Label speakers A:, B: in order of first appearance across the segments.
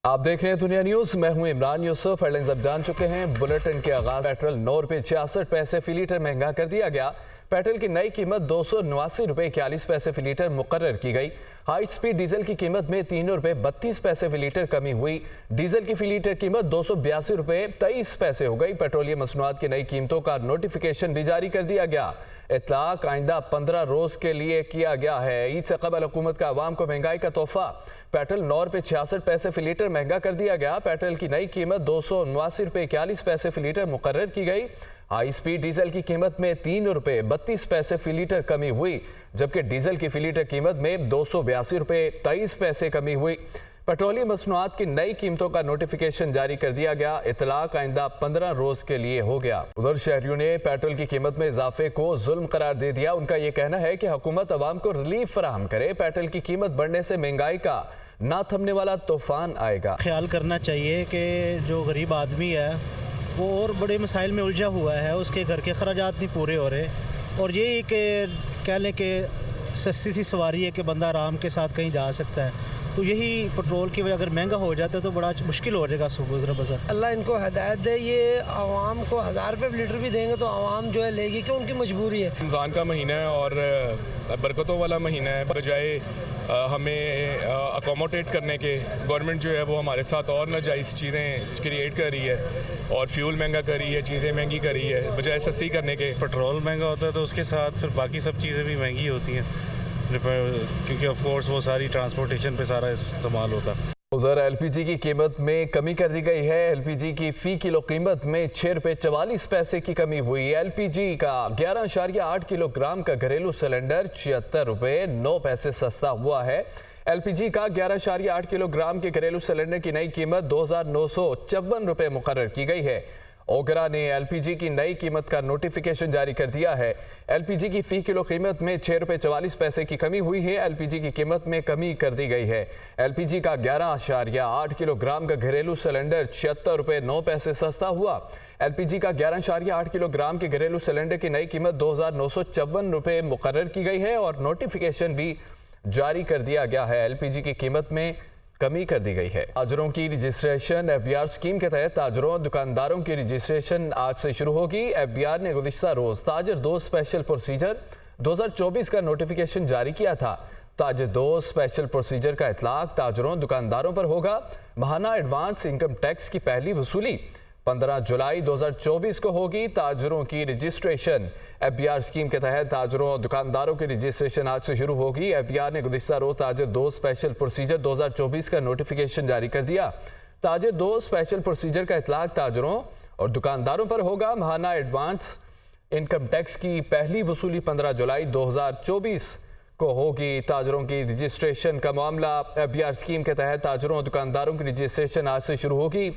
A: आप देख रहे हैं दुनिया न्यूज। मैं हूं इमरान यूसुफ। हेडलाइंस अब जान चुके हैं। बुलेटिन के आगाज। पेट्रोल 9 रुपये 66 पैसे फी लीटर महंगा कर दिया गया। पेट्रोल की नई कीमत 279 रुपये 41 पैसे फी लीटर मुकर्रर की गई। हाई स्पीड डीजल की कीमत में 3 रुपये 32 पैसे फी लीटर कमी हुई। डीजल की फी लीटर कीमत 282 रुपये 23 पैसे हो गई। पेट्रोलियम मसनूआत की नई कीमतों का नोटिफिकेशन भी जारी कर दिया गया। इतलाक आइंदा 15 रोज के लिए किया गया है। ईद से कबल हुकूमत का आवाम को महंगाई का तोहफा। पेट्रोल 9 रुपये 66 पैसे फी लीटर महंगा कर दिया गया। पेट्रोल की नई कीमत 279 रुपये 41 पैसे फी लीटर मुकर्रर की गई। हाई स्पीड डीजल की कीमत में 3 रुपये 32 पैसे फी लीटर कमी हुई, जबकि डीजल की फी लीटर कीमत में 282 रुपये 23 पैसे कमी हुई। पेट्रोलियम मसनूआत की नई कीमतों का नोटिफिकेशन जारी कर दिया गया। इतलाक आइंदा 15 रोज के लिए हो गया। उधर शहरियों ने पेट्रोल की कीमत में इजाफे को जुल्म करार दे दिया। उनका ये कहना है कि हुकूमत अवाम को रिलीफ फराहम करे। पेट्रोल की कीमत बढ़ने से महंगाई का ना थमने वाला तूफान आएगा।
B: ख्याल करना चाहिए कि जो गरीब आदमी है वो और बड़े मसाइल में उलझा हुआ है, उसके घर के खर्चात नहीं पूरे हो रहे, और ये कि कह लें कि सस्ती सी सवारी है कि बंदा आराम के साथ कहीं जा सकता है। तो यही पेट्रोल की वजह अगर महंगा हो जाता है तो बड़ा मुश्किल हो जाएगा गुजर बसर।
C: अल्लाह इनको हिदायत दे। ये आवाम को 1000 रुपये लीटर भी देंगे तो आवाम जो है लेगी, क्यों? उनकी मजबूरी है।
D: रमज़ान का महीना है और बरकतों वाला महीना है। बजाय हमें अकोमोडेट करने के, गवर्नमेंट जो है वो हमारे साथ और नाजायज़ चीज़ें क्रिएट कर रही है और फ्यूल महंगा कर रही है, चीज़ें महंगी कर रही है बजाय सस्ती करने के।
E: पेट्रोल महंगा होता है तो उसके साथ फिर बाकी सब चीज़ें भी महंगी होती हैं, क्योंकि ऑफ कोर्स वो सारी ट्रांसपोर्टेशन पे सारा इस्तेमाल होता है।
A: उधर एलपीजी की कीमत में कमी कर दी गई है। एलपीजी की फी किलो कीमत में 6 रुपये 44 पैसे की कमी हुई। एलपीजी का 11.8 किलोग्राम का घरेलू सिलेंडर 76 रुपये 9 पैसे सस्ता हुआ है। एलपीजी का 11.8 किलोग्राम के घरेलू सिलेंडर की नई कीमत 2,954 रुपये मुकर्रर की गई है। ओगरा ने एलपीजी की नई कीमत का नोटिफिकेशन जारी कर दिया है। एलपीजी की फी किलो कीमत में 6 रुपये 44 पैसे की कमी हुई है। एलपीजी की कीमत में कमी कर दी गई है। एलपीजी का 11.8 किलोग्राम का घरेलू सिलेंडर 76 रुपये 9 पैसे सस्ता हुआ। एलपीजी का 11.8 किलोग्राम के घरेलू सिलेंडर की नई कीमत 2,954 रुपये मुकर्रर की गई है और नोटिफिकेशन भी जारी कर दिया गया है। एलपीजी की कीमत में कमी कर दी गई है। ताजरों की रजिस्ट्रेशन एफबीआर स्कीम के तहत ताजरों दुकानदारों की रजिस्ट्रेशन आज से शुरू होगी। एफबीआर ने गुज़िश्ता रोज ताजर 2 स्पेशल प्रोसीजर 2024 का नोटिफिकेशन जारी किया था। ताजर 2 स्पेशल प्रोसीजर का इतलाक ताजरों दुकानदारों पर होगा। माहाना एडवांस इनकम टैक्स की पहली वसूली 15 जुलाई 2024 को होगी। ताजरों की रजिस्ट्रेशन एफबीआर स्कीम के तहत ताजरों दुकानदारों की रजिस्ट्रेशन आज से शुरू होगी। एफबीआर ने गुज़िश्ता रोज ताजर 2 स्पेशल प्रोसीजर 2024 का नोटिफिकेशन जारी कर दिया। ताजर 2 स्पेशल प्रोसीजर का इतलाक ताजरों और दुकानदारों पर होगा। माहाना एडवांस इनकम टैक्स की पहली वसूली 15 जुलाई 2024 को होगी। ताजरों की रजिस्ट्रेशन का मामला एफबीआर स्कीम के तहत ताजरों और दुकानदारों की रजिस्ट्रेशन आज से शुरू होगी।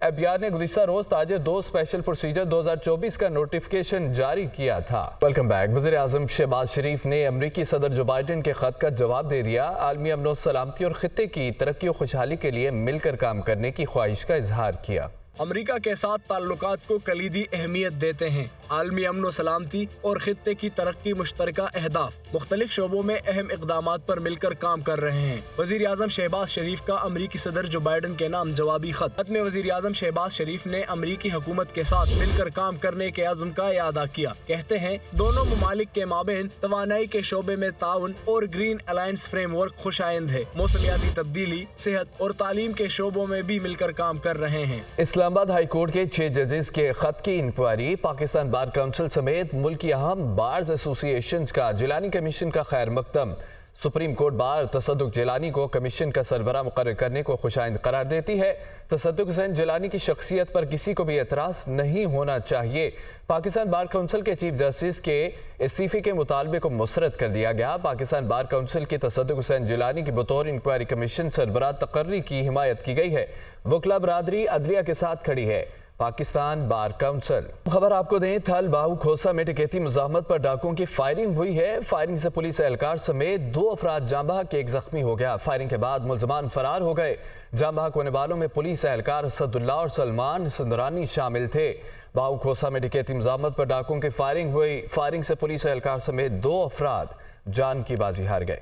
A: एफबीआर ने गुज़िश्ता रोज ताजर 2 स्पेशल प्रोसीजर 2024 का नोटिफिकेशन जारी किया था। Welcome back. वज़ीर आज़म शहबाज शरीफ ने अमरीकी सदर जो बाइडन के खत का जवाब दे दिया। आलमी अमन और सलामती और खित्ते की तरक्की और खुशहाली के लिए मिलकर काम करने की ख्वाहिश का इजहार किया।
F: अमेरिका के साथ ताल्लुकात को कलीदी अहमियत देते हैं। आलमी अमन सलामती और खित्ते की तरक्की मुश्तरका अहदाफ मुख्तलिफ शोबों में अहम इक़दामात पर मिलकर काम कर रहे हैं। वज़ीर आज़म शहबाज शरीफ का अमरीकी सदर जो बाइडन के नाम जवाबी खत में वज़ीर आज़म शहबाज शरीफ ने अमरीकी हुकूमत के साथ मिलकर काम करने के अज़्म का इयादा किया। कहते हैं दोनों ममालिक के माबेन तवानाई के शोबे में ताउन और ग्रीन अलायंस फ्रेमवर्क खुशाइंद है। मौसमियाती तब्दीली, सेहत और तालीम के शोबों में भी मिलकर काम कर रहे हैं।
A: इस्लामाबाद हाई कोर्ट के 6 जजेस के खत की इंक्वायरी पाकिस्तान बार काउंसिल समेत मुल्क की अहम बार्स एसोसिएशन का जिलानी कमीशन का खैर मकदम। सुप्रीम कोर्ट बार तसद्दुक जिलानी को कमीशन का सरबराह मुकर्रर करने को खुशाइंद करार देती है। तसद्दुक हुसैन जिलानी की शख्सियत पर किसी को भी एतराज़ नहीं होना चाहिए। पाकिस्तान बार काउंसिल के चीफ जस्टिस के इस्तीफे के मुतालबे को मुस्तरद कर दिया गया। पाकिस्तान बार काउंसिल की तसद्दुक हुसैन जिलानी की बतौर इंक्वायरी कमीशन सरबराह तकर्री की हिमायत की गई है। वकला बरादरी अदलिया के साथ खड़ी है। Pakistan bar council. खबर आपको दें, थल बाहू खोसा में डकैती मुजाहमत पर डाकुओं की फायरिंग हुई है। फायरिंग से पुलिस एहलकार समेत 2 अफराद जाँ बहक, 1 जख्मी हो गया। फायरिंग के बाद मुलजमान फरार हो गए। जाँ बहक होने वालों में पुलिस एहलकार असदुल्ला और सलमान सुंदरानी शामिल थे। बाहू खोसा में डकैती मुजाहमत पर डाकुओं की फायरिंग हुई। फायरिंग से पुलिस एहलकार समेत 2 अफराद जान की बाजी हार गए।